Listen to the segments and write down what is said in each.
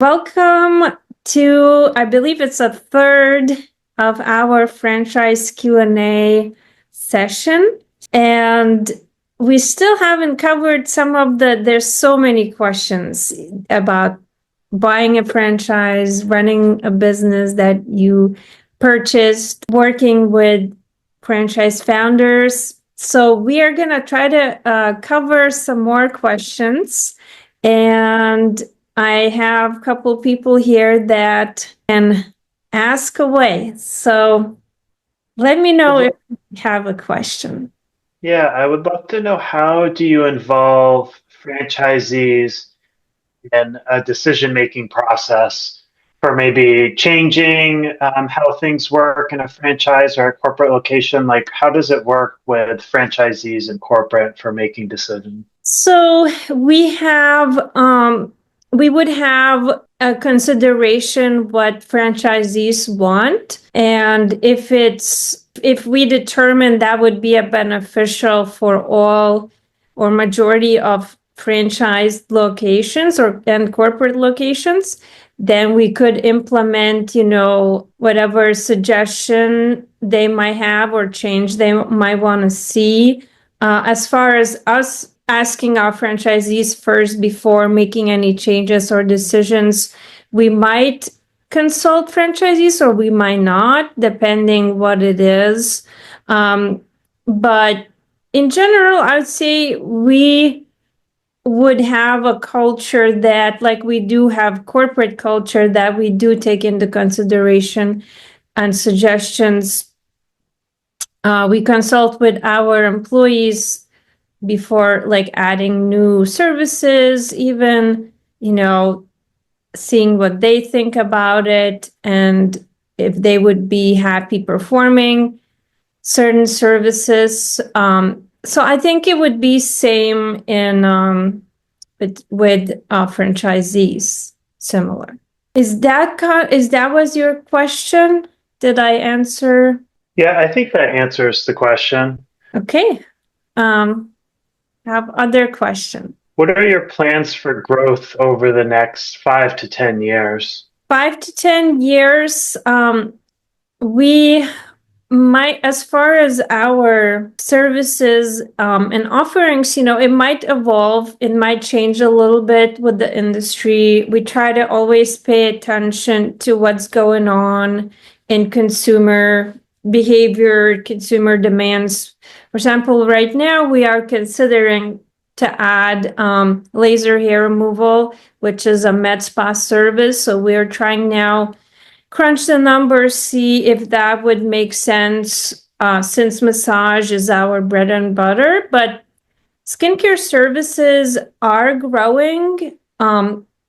Welcome to, I believe it's a third of our franchise Q&A session. And we still haven't covered there's so many questions about buying a franchise, running a business that you purchased, working with franchise founders. So we are going to try to cover some more questions. And I have a couple people here that can ask away. So let me know if you have a question. Yeah, I would love to know, how do you involve franchisees in a decision-making process for maybe changing how things work in a franchise or a corporate location? Like, how does it work with franchisees and corporate for making decisions? So we would have a consideration what franchisees want, and if we determine that would be a beneficial for all or majority of franchise locations and corporate locations, then we could implement, whatever suggestion they might have or change they might want to see. As far as us asking our franchisees first before making any changes or decisions, we might consult franchisees or we might not, depending what it is. But in general, I would say we would have a culture that, like we do have corporate culture, that we do take into consideration and suggestions. We consult with our employees before adding new services, even, seeing what they think about it and if they would be happy performing certain services. So I think it would be same in with franchisees, similar. Is that was your question? Did I answer? Yeah, I think that answers the question. Okay. Have other question. What are your plans for growth over the next 5 to 10 years? 5 to 10 years, we might, as far as our services and offerings, it might evolve, it might change a little bit with the industry. We try to always pay attention to what's going on in consumer behavior, consumer demands. For example, right now we are considering to add laser hair removal, which is a med spa service. So we're trying now crunch the numbers, see if that would make sense, since massage is our bread and butter. But skincare services are growing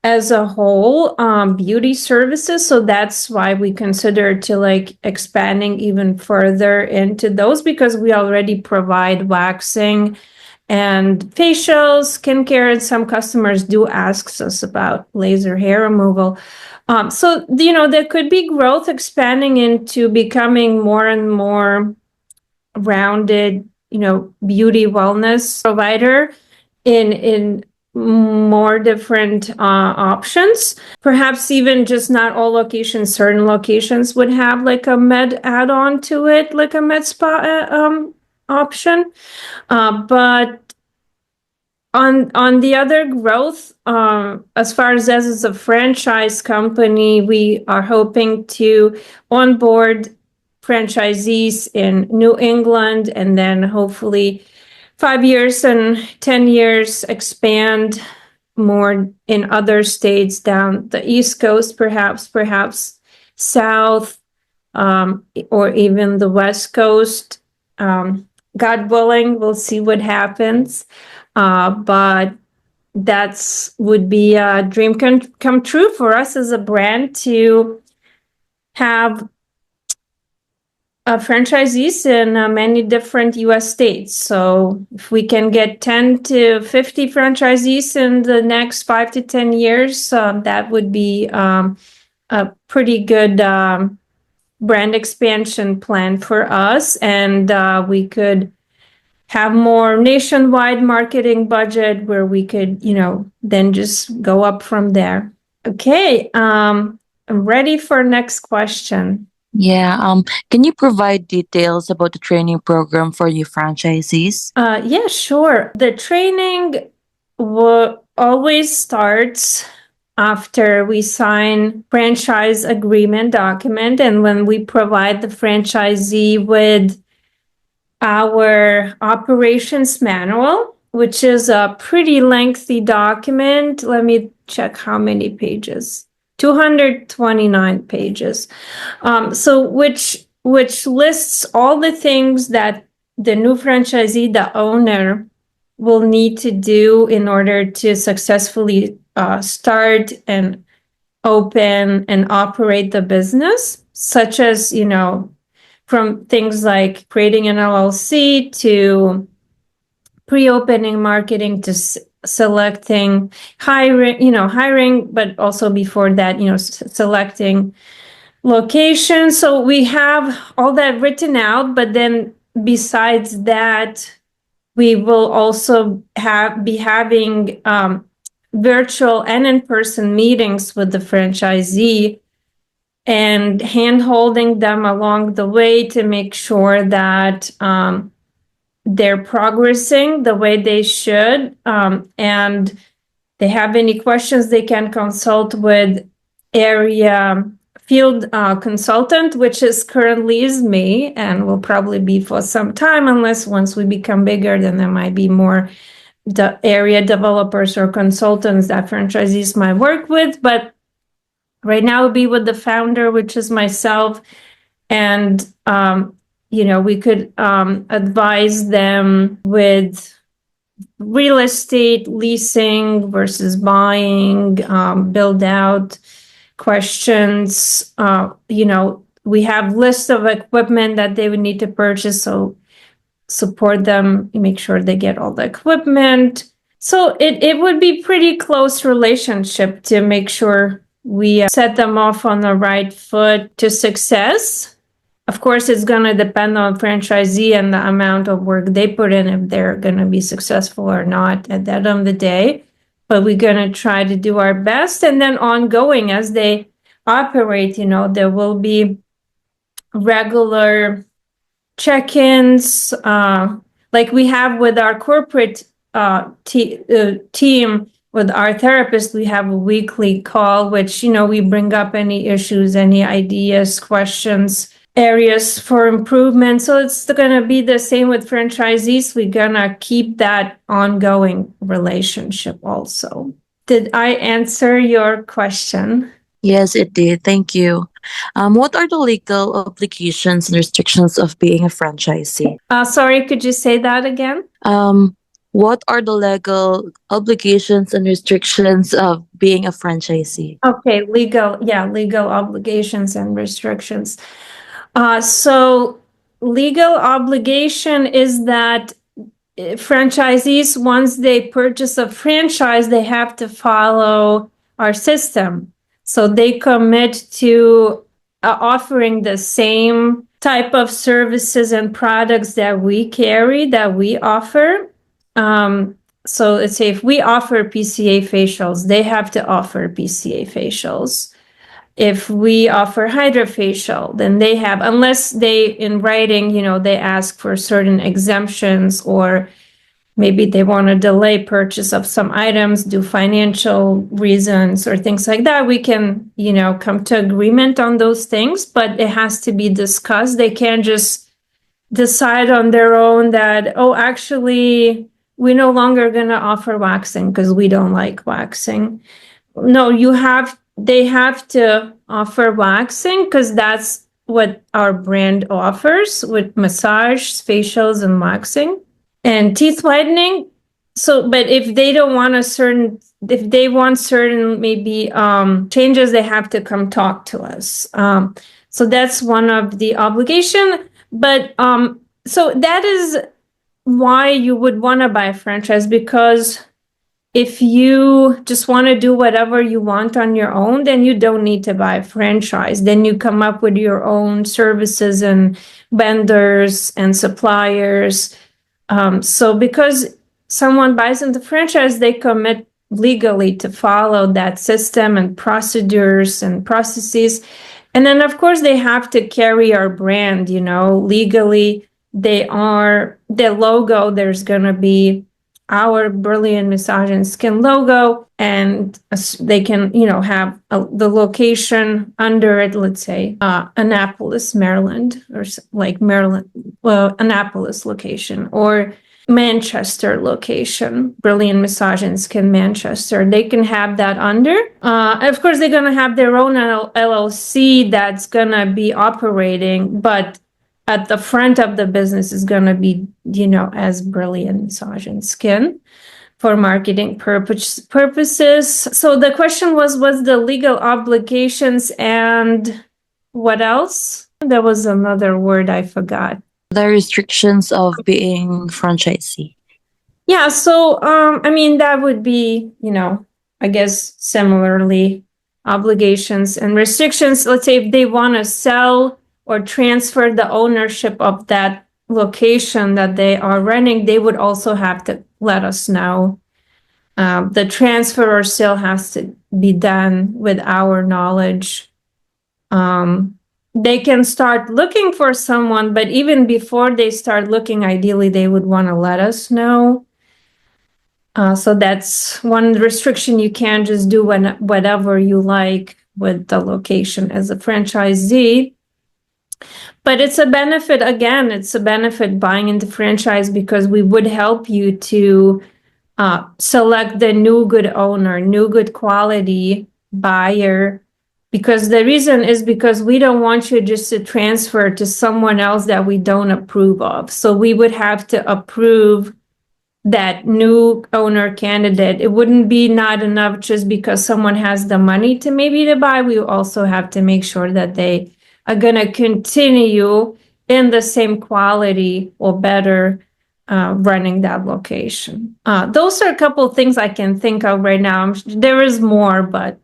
as a whole, beauty services. So that's why we consider to expanding even further into those, because we already provide waxing and facials, skincare, and some customers do ask us about laser hair removal. So, there could be growth expanding into becoming more and more rounded, beauty wellness provider in more different options. Perhaps even just not all locations, certain locations would have like a med add-on to it, like a med spa option. But on the other growth, as far as a franchise company, we are hoping to onboard franchisees in New England, and then hopefully 5 years and 10 years expand more in other states down the East Coast, perhaps South, or even the West Coast. God willing, we'll see what happens. But that's would be a dream come true for us as a brand to have franchisees in many different U.S. states. So if we can get 10 to 50 franchisees in the next 5 to 10 years, that would be a pretty good brand expansion plan for us. And we could have more nationwide marketing budget where we could, then just go up from there. Okay, I'm ready for next question. Yeah. Can you provide details about the training program for new franchisees? Yeah, sure. The training always starts after we sign franchise agreement document and when we provide the franchisee with our operations manual, which is a pretty lengthy document. Let me check how many pages. 229 pages. So which lists all the things that the new franchisee, the owner, will need to do in order to successfully start and open and operate the business, such as, from things like creating an LLC to pre-opening marketing to selecting hiring, but also before that, selecting location. So we have all that written out, but then besides that, we will also be having virtual and in-person meetings with the franchisee and hand-holding them along the way to make sure that they're progressing the way they should. And they have any questions, they can consult with area field consultant, which is currently is me and will probably be for some time, unless once we become bigger, then there might be more the area developers or consultants that franchisees might work with. But right now it'll be with the founder, which is myself. And, we could advise them with real estate leasing versus buying, build out questions. We have lists of equipment that they would need to purchase. So support them, make sure they get all the equipment. So it would be pretty close relationship to make sure we set them off on the right foot to success. Of course, it's going to depend on franchisee and the amount of work they put in if they're going to be successful or not at the end of the day. But we're going to try to do our best. And then ongoing as they operate, there will be regular check-ins, like we have with our corporate team. With our therapist, we have a weekly call, which, we bring up any issues, any ideas, questions, areas for improvement. So it's going to be the same with franchisees. We're going to keep that ongoing relationship also. Did I answer your question? Yes, it did. Thank you. What are the legal obligations and restrictions of being a franchisee? Sorry, could you say that again? What are the legal obligations and restrictions of being a franchisee? Okay, legal obligations and restrictions. So legal obligation is that franchisees, once they purchase a franchise, they have to follow our system. So they commit to offering the same type of services and products that we carry, that we offer. So let's say if we offer PCA facials, they have to offer PCA facials. If we offer hydrofacial, then they have, unless they in writing, they ask for certain exemptions, or maybe they want to delay purchase of some items, do financial reasons or things like that, we can, come to agreement on those things, but it has to be discussed. They can't just decide on their own that, oh, actually, we're no longer going to offer waxing because we don't like waxing. No, they have to offer waxing because that's what our brand offers with massage, facials, and waxing. And teeth whitening. So, but if they don't want if they want certain maybe changes, they have to come talk to us. So that's one of the obligation. But so that is why you would want to buy a franchise, because if you just want to do whatever you want on your own, then you don't need to buy a franchise. Then you come up with your own services and vendors and suppliers. So because someone buys into franchise, they commit legally to follow that system and procedures and processes. And then, of course, they have to carry our brand, legally. The logo, there's going to be our Brilliant Massage and Skin logo, and they can, have the location under it, let's say, Annapolis, Maryland, or like Maryland, Annapolis location, or Manchester location, Brilliant Massage and Skin Manchester. They can have that under. Of course, they're going to have their own LLC that's going to be operating, but at the front of the business is going to be, as Brilliant Massage and Skin for marketing purposes. So the question was the legal obligations and what else? There was another word I forgot. The restrictions of being franchisee. Yeah, so that would be, I guess similarly obligations and restrictions. Let's say if they want to sell or transfer the ownership of that location that they are running, they would also have to let us know. The transfer or sale has to be done with our knowledge. They can start looking for someone, but even before they start looking, ideally they would want to let us know. So that's one restriction. You can't just do whatever you like with the location as a franchisee. But it's a benefit, again, it's a benefit buying into franchise because we would help you to select the new good owner, new good quality buyer. Because the reason is because we don't want you just to transfer to someone else that we don't approve of. So we would have to approve that new owner candidate. It wouldn't be not enough just because someone has the money to buy. We also have to make sure that they are going to continue in the same quality or better running that location. Those are a couple of things I can think of right now. There is more, but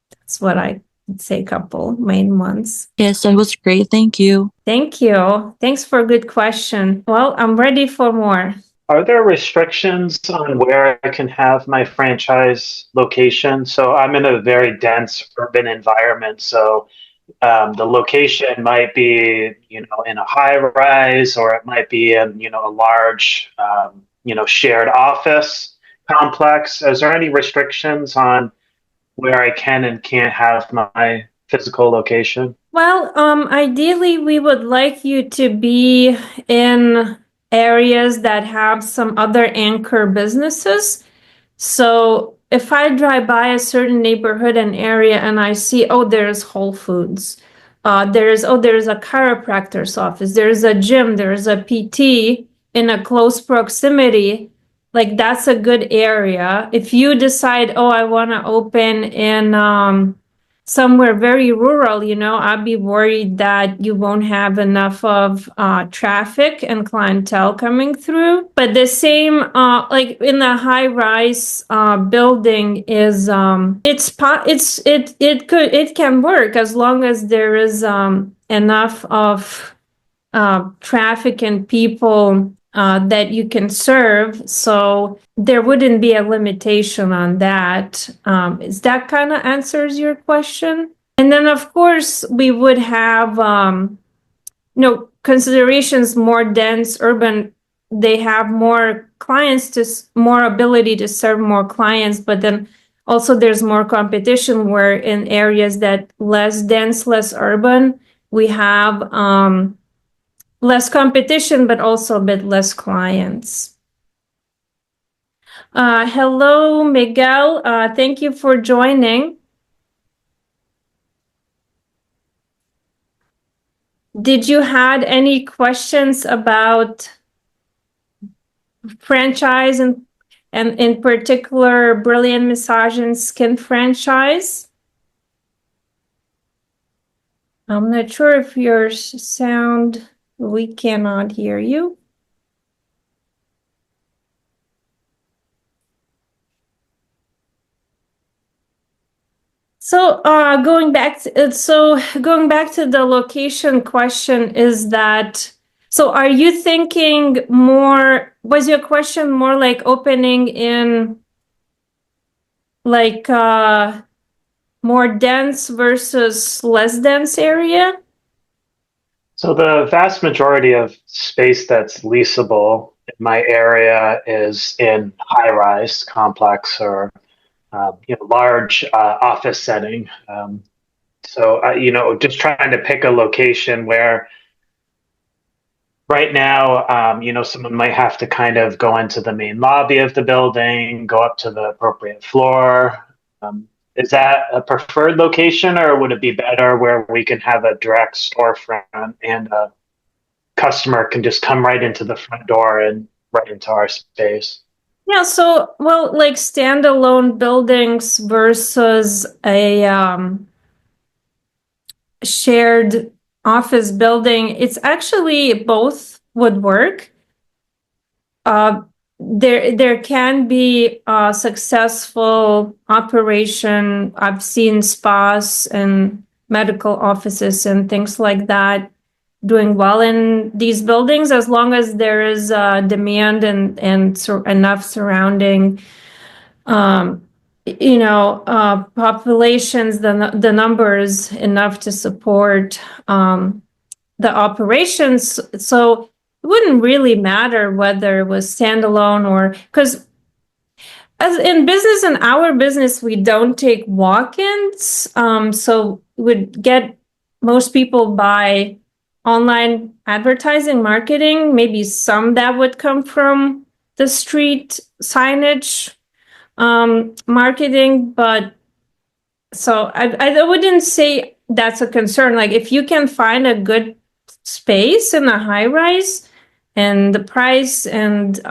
that's what I would say, a couple main ones. Yes, that was great. Thank you. Thank you. Thanks for a good question. Well, I'm ready for more. Are there restrictions on where I can have my franchise location? So I'm in a very dense urban environment. So the location might be, in a high rise, or it might be in, a large, shared office complex. Is there any restrictions on where I can and can't have my physical location? Well, ideally, we would like you to be in areas that have some other anchor businesses. So if I drive by a certain neighborhood and area and I see, there's Whole Foods, there's a chiropractor's office, there's a gym, there's a PT in a close proximity, like that's a good area. If you decide, I want to open in somewhere very rural, I'd be worried that you won't have enough of traffic and clientele coming through. But the same, like in the high-rise building, is it can work as long as there is enough of traffic and people that you can serve. So there wouldn't be a limitation on that. Is that kind of answers your question? And then, of course, we would have, considerations more dense urban. They have more clients, more ability to serve more clients, but then also there's more competition where in areas that less dense, less urban, we have less competition, but also a bit less clients. Hello, Miguel. Thank you for joining. Did you had any questions about franchise and in particular Brilliant Massage and Skin franchise? I'm not sure if your sound, we cannot hear you. So going back to the location question is that, so are you thinking more, was your question more like opening in like more dense versus less dense area? So the vast majority of space that's leasable in my area is in high-rise complex or large office setting. Just trying to pick a location where right now, someone might have to kind of go into the main lobby of the building, go up to the appropriate floor. Is that a preferred location, or would it be better where we can have a direct storefront and a customer can just come right into the front door and right into our space? Yeah, so well, like standalone buildings versus a shared office building, it's actually both would work. There can be a successful operation. I've seen spas and medical offices and things like that doing well in these buildings as long as there is demand and enough surrounding populations, the numbers enough to support the operations. So it wouldn't really matter whether it was standalone or because as in business, in our business, we don't take walk-ins. So would get most people by online advertising marketing, maybe some that would come from the street signage marketing, but so I wouldn't say that's a concern. Like if you can find a good space in a high rise and the price and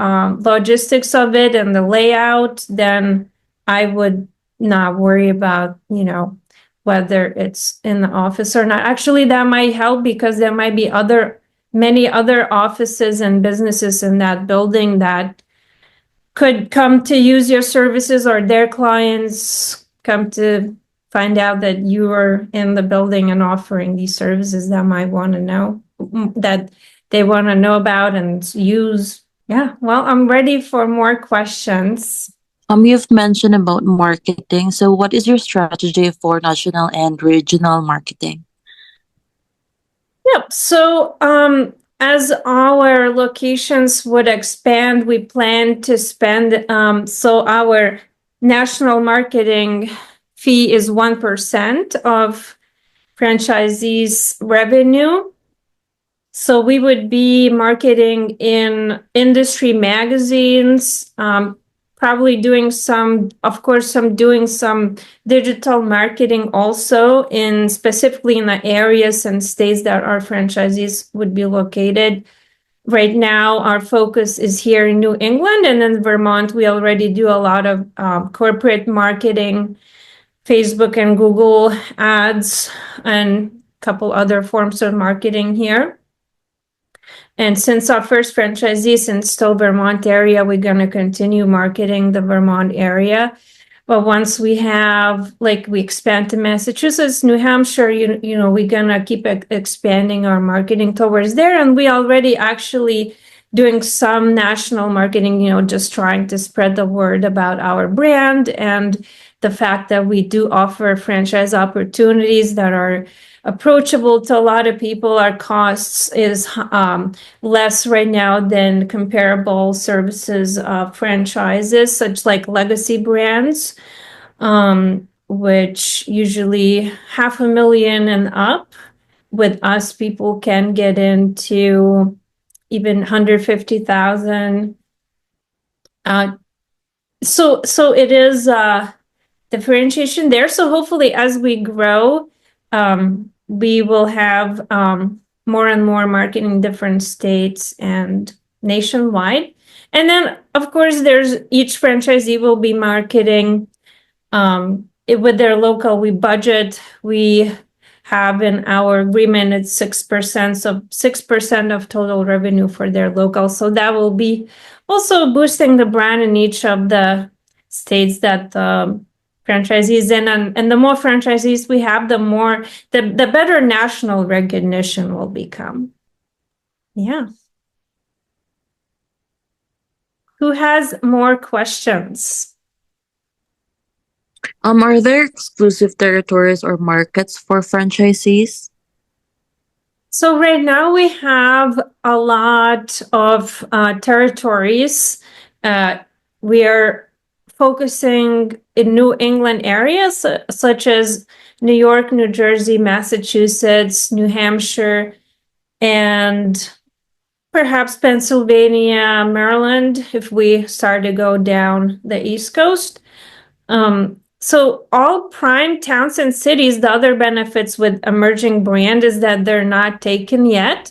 logistics of it and the layout, then I would not worry about, whether it's in the office or not. Actually, that might help because there might be many other offices and businesses in that building that could come to use your services, or their clients come to find out that you are in the building and offering these services that might want to know that they want to know about and use. Yeah, well, I'm ready for more questions. You've mentioned about marketing. So, what is your strategy for national and regional marketing? Yep. So, as our locations would expand, we plan to spend. So, our national marketing fee is 1% of franchisees' revenue. So, we would be marketing in industry magazines, probably doing some digital marketing also specifically in the areas and states that our franchisees would be located. Right now, our focus is here in New England, and in Vermont, we already do a lot of corporate marketing, Facebook and Google ads, and a couple other forms of marketing here. And since our first franchisee is in still Vermont area, we're going to continue marketing the Vermont area. But once we expand to Massachusetts, New Hampshire, we're going to keep expanding our marketing towards there. And we already actually doing some national marketing, just trying to spread the word about our brand and the fact that we do offer franchise opportunities that are approachable to a lot of people. Our costs is less right now than comparable services franchises, such like legacy brands, which usually $500,000 and up. With us, people can get into even 150,000. So it is differentiation there. So hopefully, as we grow, we will have more and more marketing in different states and nationwide. And then, of course, each franchisee will be marketing with their local. We have in our agreement, it's 6%, so 6% of total revenue for their local. So that will be also boosting the brand in each of the states that franchisees in, and the more franchisees we have, the better national recognition will become. Yeah. Who has more questions? Are there exclusive territories or markets for franchisees? So right now we have a lot of territories. We are focusing in New England areas such as New York, New Jersey, Massachusetts, New Hampshire, and perhaps Pennsylvania, Maryland, if we start to go down the East Coast. So all prime towns and cities, the other benefits with emerging brand is that they're not taken yet.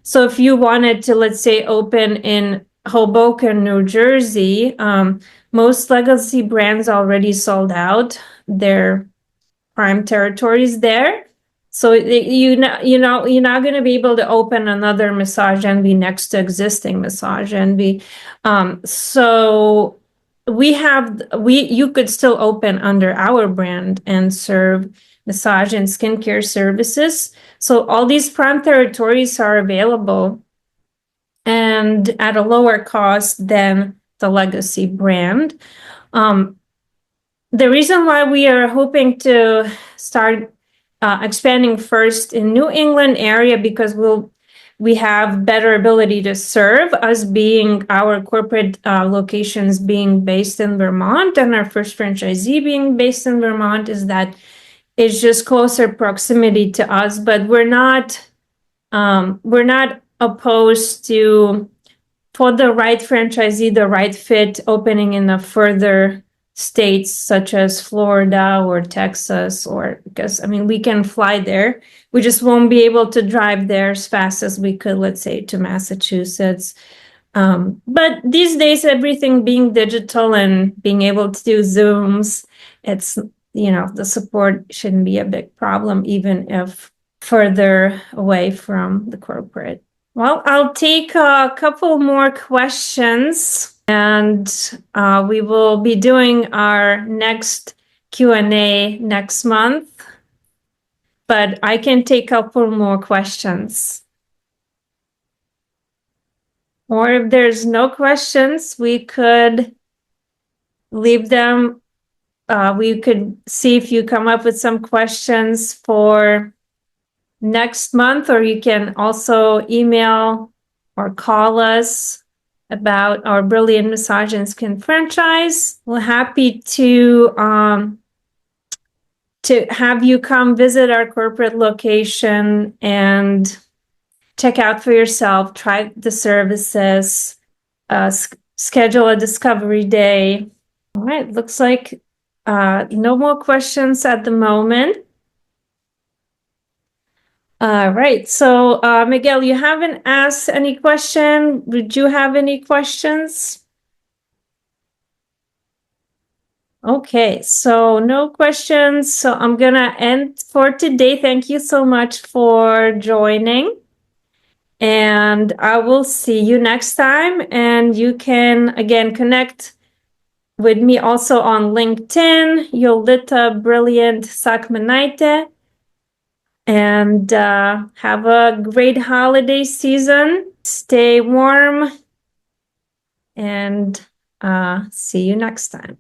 So if you wanted to, let's say, open in Hoboken, New Jersey, most legacy brands already sold out their prime territories there. So you're not going to be able to open another Massage Envy next to existing Massage Envy. So you could still open under our brand and serve massage and skincare services. So all these prime territories are available and at a lower cost than the legacy brand. The reason why we are hoping to start expanding first in New England area because we have better ability to serve, us being our corporate locations being based in Vermont and our first franchisee being based in Vermont, is that it's just closer proximity to us. But we're not opposed to, for the right franchisee, the right fit, opening in a further states such as Florida or Texas, or because I mean we can fly there. We just won't be able to drive there as fast as we could, let's say, to Massachusetts. But these days, everything being digital and being able to do Zooms, it's, the support shouldn't be a big problem, even if further away from the corporate. Well, I'll take a couple more questions, and we will be doing our next Q&A next month. But I can take a couple more questions. Or if there's no questions, we could leave them. We could see if you come up with some questions for next month, or you can also email or call us about our Brilliant Massage and Skin franchise. We're happy to have you come visit our corporate location and check out for yourself, try the services, schedule a discovery day. All right, looks like no more questions at the moment. All right, so Miguel, you haven't asked any question. Would you have any questions? Okay, so no questions. So I'm gonna end for today. Thank you so much for joining. And I will see you next time. And you can, again, connect with me also on LinkedIn, Jolita Brilliant Sakmanaite. And have a great holiday season. Stay warm. And see you next time.